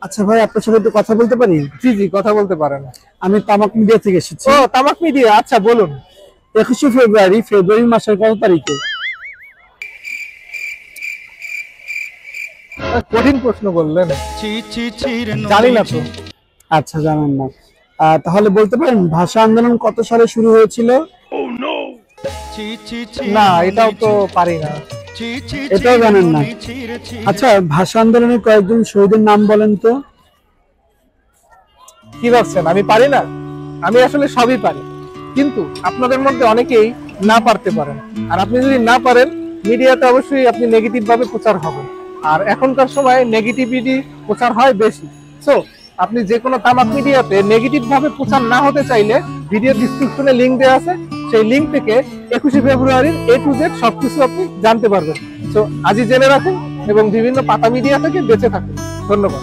আচ্ছা ভাই, আপনার সাথে একটু কথা বলতে পারি? জি জি, কথা বলতে পারেন। আমি তামাক মিডিয়া থেকে এসেছি। ও, তামাক মিডিয়া, আচ্ছা বলুন। 21শে ফেব্রুয়ারি, ফেব্রুয়ারি মাসের কত তারিখে? কঠিন প্রশ্ন করলেন, জানি না তো। আচ্ছা, জানেন না? তাহলে বলতে পারেন ভাষা আন্দোলন কত সালে শুরু হয়েছিল? না, এটাও তো পারি না। এটাও জানেন না? আচ্ছা, ভাষা আন্দোলনের কয়েকজন শহীদের নাম বলেন তো। কি ভাবছেন আমি পারি না? আমি আসলে সবই পারি, কিন্তু আপনাদের মধ্যে অনেকেই না পারতে পারেন। আর আপনি যদি না পারেন, মিডিয়াতে অবশ্যই আপনি নেগেটিভ ভাবে প্রচার হবেন। আর এখনকার সময় নেগেটিভিটি প্রচার হয় বেশি। সো আপনি যে কোনো তামাক মিডিয়াতে নেগেটিভ ভাবে প্রচার না হতে চাইলে ভিডিও ডিসক্রিপশনে লিংক দেওয়া আছে, সেই লিংক থেকে 21শে ফেব্রুয়ারির A to Z সবকিছু আপনি জানতে পারবেন। সো আজই জেনে রাখুন এবং বিভিন্ন পাতা মিডিয়া থেকে বেঁচে থাকুন। ধন্যবাদ।